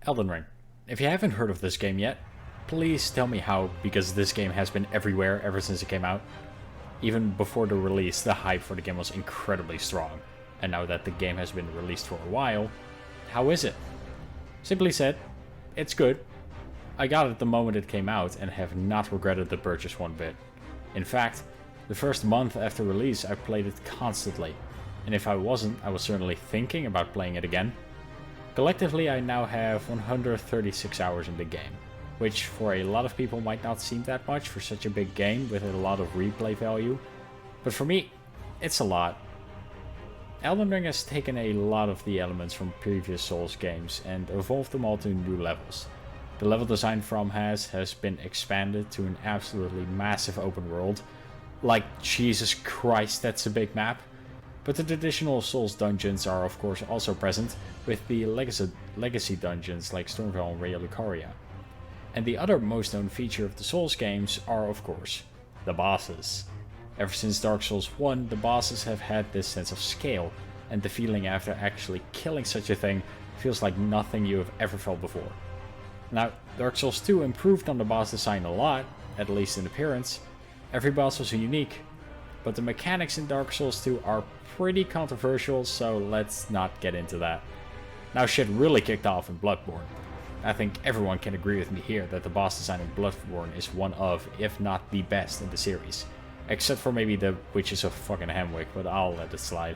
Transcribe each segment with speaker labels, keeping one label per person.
Speaker 1: Elden Ring. If you haven't heard of this game yet, please tell me how, because this game has been everywhere ever since it came out. Even before the release, the hype for the game was incredibly strong, and now that the game has been released for a while, how is it? Simply said, it's good. I got it the moment it came out and have not regretted the purchase one bit. In fact, the first month after release I played it constantly, and if I wasn't, I was certainly thinking about playing it again. Collectively, I now have 136 hours in the game, which for a lot of people might not seem that much for such a big game with a lot of replay value, but for me, it's a lot. Elden Ring has taken a lot of the elements from previous Souls games and evolved them all to new levels. The level design from has been expanded to an absolutely massive open world. Like, Jesus Christ, that's a big map. But the traditional Souls dungeons are of course also present, with the legacy dungeons like Stormveil and Raya Lucaria. And the other most known feature of the Souls games are of course the bosses. Ever since Dark Souls 1, the bosses have had this sense of scale, and the feeling after actually killing such a thing feels like nothing you have ever felt before. Now, Dark Souls 2 improved on the boss design a lot, at least in appearance. Every boss was unique, but the mechanics in Dark Souls 2 are pretty controversial, so let's not get into that. Now shit really kicked off in Bloodborne. I think everyone can agree with me here that the boss design in Bloodborne is one of, if not the best in the series. Except for maybe the Witches of fucking Hamwick, but I'll let it slide.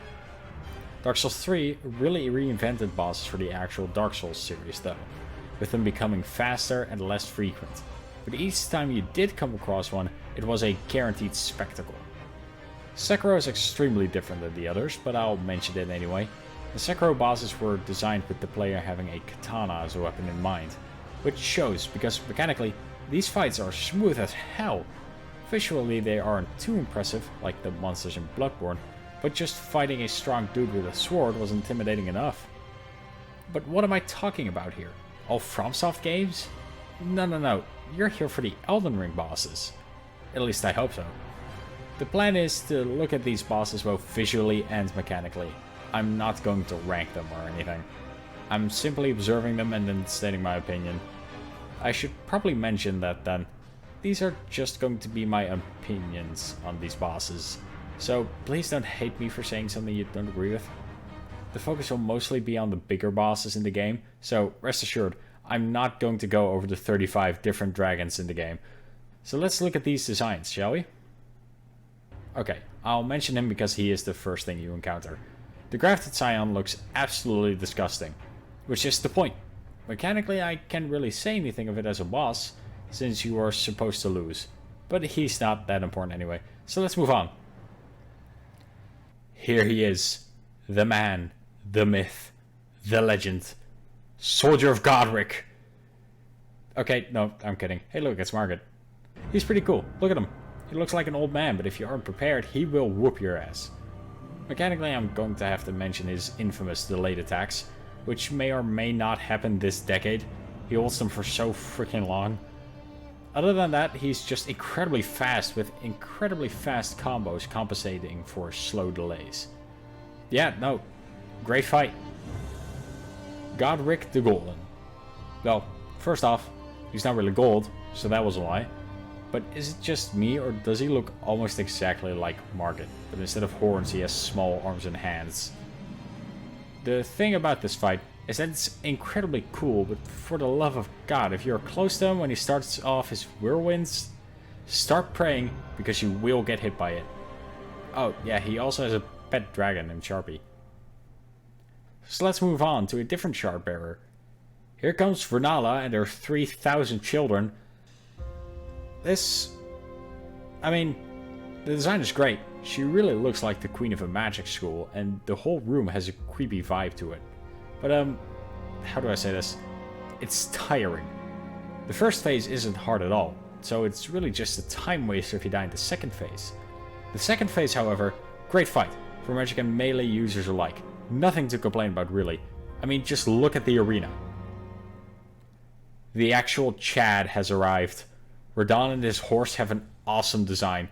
Speaker 1: Dark Souls 3 really reinvented bosses for the actual Dark Souls series though, with them becoming faster and less frequent. But each time you did come across one, it was a guaranteed spectacle. Sekiro is extremely different than the others, but I'll mention it anyway. The Sekiro bosses were designed with the player having a katana as a weapon in mind, which shows because mechanically, these fights are smooth as hell. Visually they aren't too impressive, like the monsters in Bloodborne, but just fighting a strong dude with a sword was intimidating enough. But what am I talking about here? All FromSoft games? No, you're here for the Elden Ring bosses. At least I hope so. The plan is to look at these bosses both visually and mechanically. I'm not going to rank them or anything. I'm simply observing them and then stating my opinion. I should probably mention that then, these are just going to be my opinions on these bosses. So please don't hate me for saying something you don't agree with. The focus will mostly be on the bigger bosses in the game, so rest assured, I'm not going to go over the 35 different dragons in the game. So let's look at these designs, shall we? Okay, I'll mention him because he is the first thing you encounter. The grafted scion looks absolutely disgusting, which is the point. Mechanically, I can't really say anything of it as a boss, since you are supposed to lose. But he's not that important anyway, so let's move on. Here he is, the man, the myth, the legend, Soldier of Godric. Okay, no, I'm kidding. Hey look, it's Margaret. He's pretty cool, look at him. He looks like an old man, but if you aren't prepared, he will whoop your ass. Mechanically, I'm going to have to mention his infamous delayed attacks, which may or may not happen this decade. He holds them for so freaking long. Other than that, he's just incredibly fast with incredibly fast combos compensating for slow delays. Yeah, no, great fight. Godric the Golden. Well, first off, he's not really gold, so that was a lie. But is it just me, or does he look almost exactly like Margit, but instead of horns he has small arms and hands? The thing about this fight is that it's incredibly cool, but for the love of God, if you're close to him when he starts off his whirlwinds, start praying, because you will get hit by it. Oh yeah, he also has a pet dragon named Sharpie. So let's move on to a different shard bearer. Here comes Vernala and her 3,000 children. The design is great. She really looks like the queen of a magic school, and the whole room has a creepy vibe to it. But how do I say this? It's tiring. The first phase isn't hard at all, so it's really just a time waster if you die in the second phase. The second phase, however, great fight, for magic and melee users alike. Nothing to complain about really. I mean, just look at the arena. The actual Chad has arrived. Radahn and his horse have an awesome design.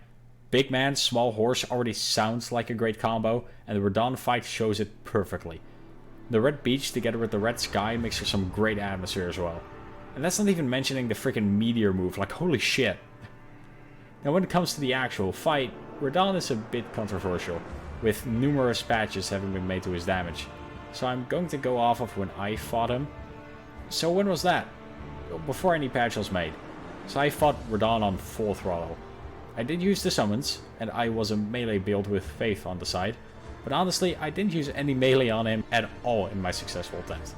Speaker 1: Big man, small horse already sounds like a great combo, and the Radahn fight shows it perfectly. The red beach together with the red sky makes for some great atmosphere as well. And that's not even mentioning the freaking meteor move, like holy shit. Now when it comes to the actual fight, Radahn is a bit controversial, with numerous patches having been made to his damage. So I'm going to go off of when I fought him. So when was that? Before any patch was made. So I fought Radahn on full throttle. I did use the summons, and I was a melee build with Faith on the side. But honestly, I didn't use any melee on him at all in my successful attempt.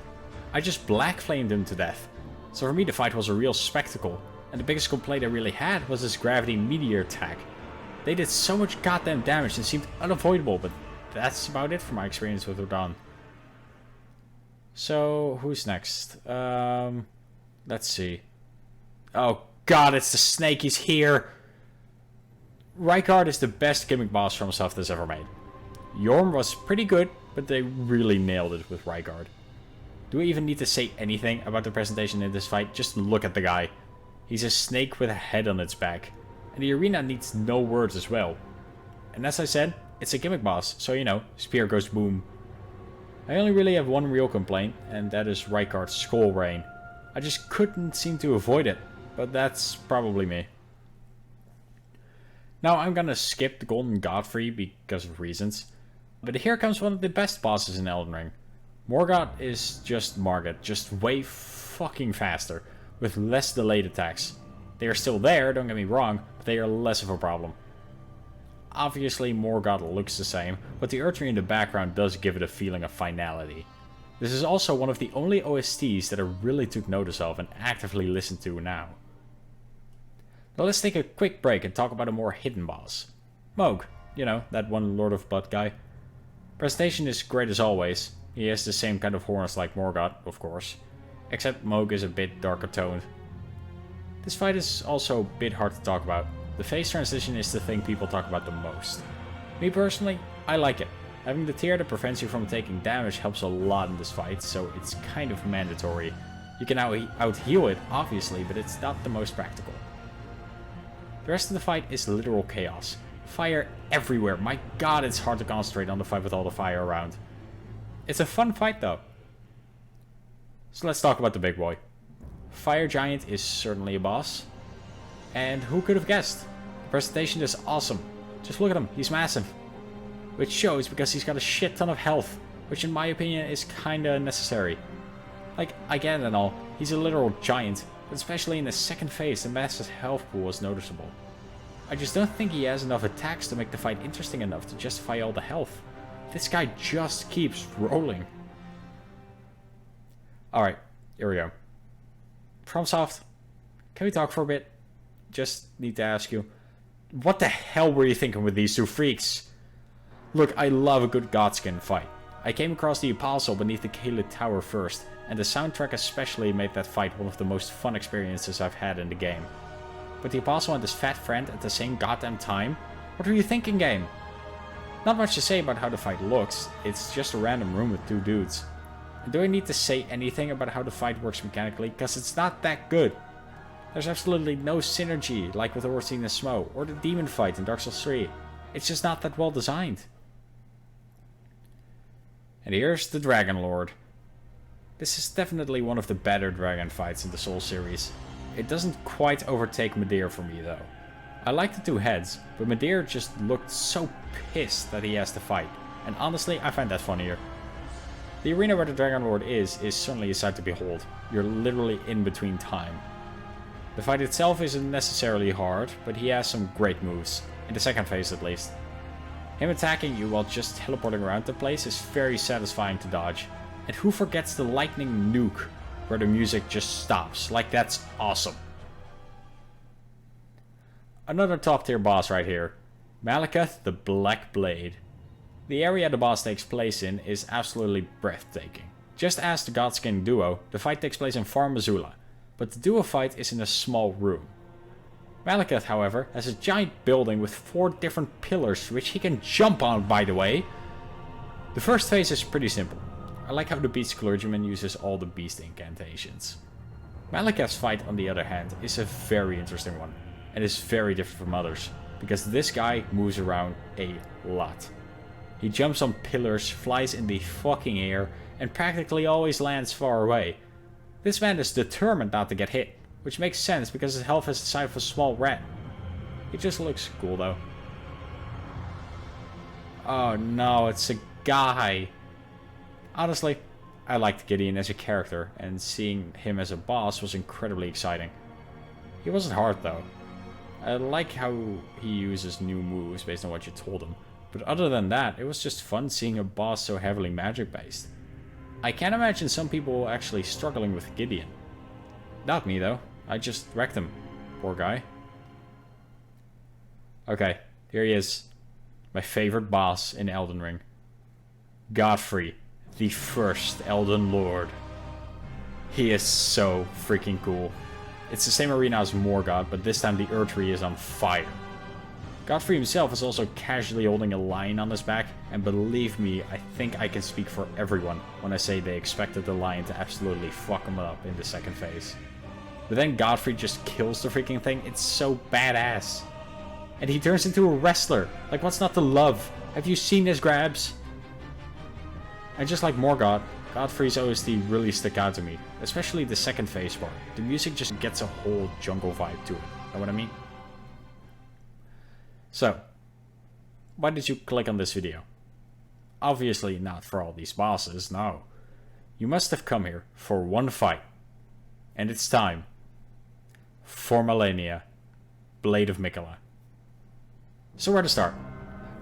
Speaker 1: I just black flamed him to death. So for me the fight was a real spectacle, and the biggest complaint I really had was his gravity meteor attack. They did so much goddamn damage and seemed unavoidable, but that's about it for my experience with Radahn. So, who's next? Let's see. Oh god, it's the snake, he's here! Rykard is the best gimmick boss from Softness ever made. Yorm was pretty good, but they really nailed it with Rykard. Do we even need to say anything about the presentation in this fight? Just look at the guy. He's a snake with a head on its back. And the arena needs no words as well. And as I said, it's a gimmick boss, so you know, spear goes boom. I only really have one real complaint, and that is Rykard's skull rain. I just couldn't seem to avoid it, but that's probably me. Now I'm gonna skip the Golden Godfrey because of reasons. But here comes one of the best bosses in Elden Ring. Morgoth is just Margit, just way fucking faster, with less delayed attacks. They are still there, don't get me wrong, but they are less of a problem. Obviously Morgoth looks the same, but the Earth Tree in the background does give it a feeling of finality. This is also one of the only OSTs that I really took notice of and actively listen to now. Now let's take a quick break and talk about a more hidden boss. Mohg, you know, that one Lord of Blood guy. Presentation is great as always. He has the same kind of horns like Morgoth, of course. Except Mohg is a bit darker toned. This fight is also a bit hard to talk about. The face transition is the thing people talk about the most. Me personally, I like it. Having the tier that prevents you from taking damage helps a lot in this fight, so it's kind of mandatory. You can out-heal it, obviously, but it's not the most practical. The rest of the fight is literal chaos. Fire everywhere. My god, it's hard to concentrate on the fight with all the fire around. It's a fun fight though. So let's talk about the big boy. Fire Giant is certainly a boss. And who could have guessed? The presentation is awesome. Just look at him, he's massive. Which shows because he's got a shit ton of health, which in my opinion is kinda necessary. Like, I get it and all, he's a literal giant, but especially in the second phase the massive health pool is noticeable. I just don't think he has enough attacks to make the fight interesting enough to justify all the health. This guy just keeps rolling. Alright, here we go. FromSoft, can we talk for a bit? Just need to ask you, what the hell were you thinking with these two freaks? Look, I love a good Godskin fight. I came across the Apostle beneath the Caelid Tower first, and the soundtrack especially made that fight one of the most fun experiences I've had in the game. But the Apostle and his fat friend at the same goddamn time? What were you thinking, game? Not much to say about how the fight looks, it's just a random room with two dudes. And do I need to say anything about how the fight works mechanically? Because it's not that good. There's absolutely no synergy like with Ornstein and Smough, or the demon fight in Dark Souls 3. It's just not that well designed. And here's the Dragon Lord. This is definitely one of the better dragon fights in the Souls series. It doesn't quite overtake Midir for me though. I like the two heads, but Midir just looked so pissed that he has to fight, and honestly I find that funnier. The arena where the Dragon Lord is certainly a sight to behold. You're literally in between time. The fight itself isn't necessarily hard, but he has some great moves, in the second phase at least. Him attacking you while just teleporting around the place is very satisfying to dodge. And who forgets the lightning nuke, where the music just stops, like that's awesome. Another top tier boss right here, Malekith the Black Blade. The area the boss takes place in is absolutely breathtaking. Just as the Godskin duo, the fight takes place in Far Missoula, but the duo fight is in a small room. Malekith, however, has a giant building with 4 different pillars which he can jump on, by the way. The first phase is pretty simple. I like how the Beast Clergyman uses all the beast incantations. Malekith's fight, on the other hand, is a very interesting one, and is very different from others, because this guy moves around a lot. He jumps on pillars, flies in the fucking air, and practically always lands far away. This man is determined not to get hit, which makes sense because his health is the size of a small rat. He just looks cool though. Oh no, it's a guy. Honestly, I liked Gideon as a character, and seeing him as a boss was incredibly exciting. He wasn't hard though. I like how he uses new moves based on what you told him, but other than that, it was just fun seeing a boss so heavily magic based. I can't imagine some people actually struggling with Gideon. Not me though, I just wrecked him. Poor guy. Okay, here he is. My favorite boss in Elden Ring. Godfrey, the first Elden Lord. He is so freaking cool. It's the same arena as Morgoth, but this time the Erdtree is on fire. Godfrey himself is also casually holding a lion on his back, and believe me, I think I can speak for everyone when I say they expected the lion to absolutely fuck him up in the second phase. But then Godfrey just kills the freaking thing. It's so badass. And he turns into a wrestler. Like, what's not to love? Have you seen his grabs? And just like Morgoth, Godfrey's OST really stuck out to me. Especially the second phase part. The music just gets a whole jungle vibe to it. Know what I mean? So, why did you click on this video? Obviously not for all these bosses, no. You must have come here for one fight. And it's time for Malenia, Blade of Miquella. So where to start?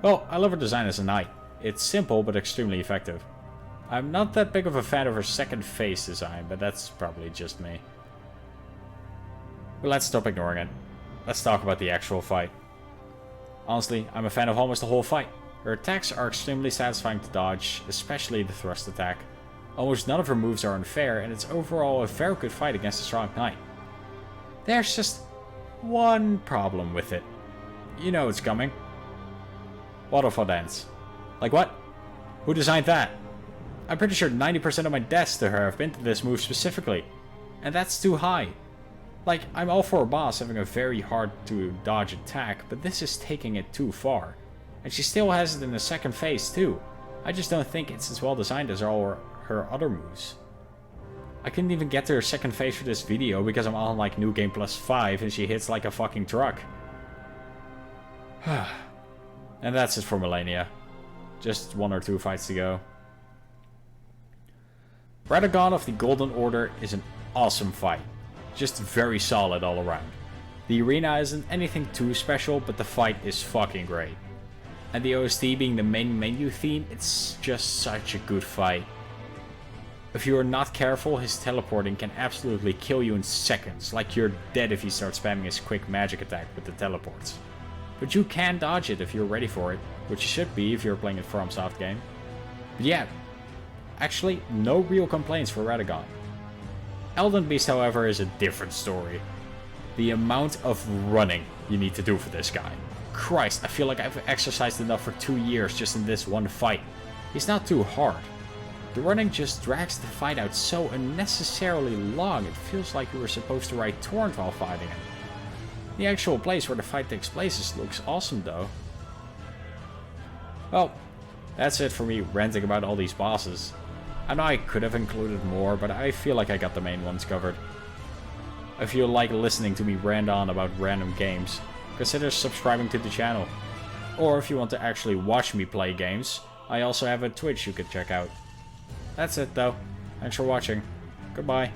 Speaker 1: Well, I love her design as a knight. It's simple but extremely effective. I'm not that big of a fan of her second phase design, but that's probably just me. But let's stop ignoring it. Let's talk about the actual fight. Honestly, I'm a fan of almost the whole fight. Her attacks are extremely satisfying to dodge, especially the thrust attack. Almost none of her moves are unfair, and it's overall a very good fight against a strong knight. There's just one problem with it. You know it's coming. Waterfall dance. Like what? Who designed that? I'm pretty sure 90% of my deaths to her have been to this move specifically. And that's too high. Like, I'm all for a boss having a very hard to dodge attack, but this is taking it too far. And she still has it in the second phase too. I just don't think it's as well designed as all her other moves. I couldn't even get to her second phase for this video because I'm on like New Game Plus 5 and she hits like a fucking truck. And that's it for Malenia. Just 1 or 2 fights to go. Radagon of the Golden Order is an awesome fight. Just very solid all around. The arena isn't anything too special, but the fight is fucking great. And the OST being the main menu theme, it's just such a good fight. If you are not careful, his teleporting can absolutely kill you in seconds, like you're dead if you start spamming his quick magic attack with the teleports. But you can dodge it if you're ready for it, which you should be if you're playing a FromSoft game. But yeah, actually no real complaints for Radagon. Elden Beast, however, is a different story. The amount of running you need to do for this guy. Christ, I feel like I've exercised enough for 2 years just in this one fight. He's not too hard. The running just drags the fight out so unnecessarily long, it feels like you were supposed to ride Torrent while fighting him. The actual place where the fight takes place looks awesome though. Well, that's it for me ranting about all these bosses. I know I could have included more, but I feel like I got the main ones covered. If you like listening to me rant on about random games, consider subscribing to the channel. Or if you want to actually watch me play games, I also have a Twitch you could check out. That's it though. Thanks for watching. Goodbye.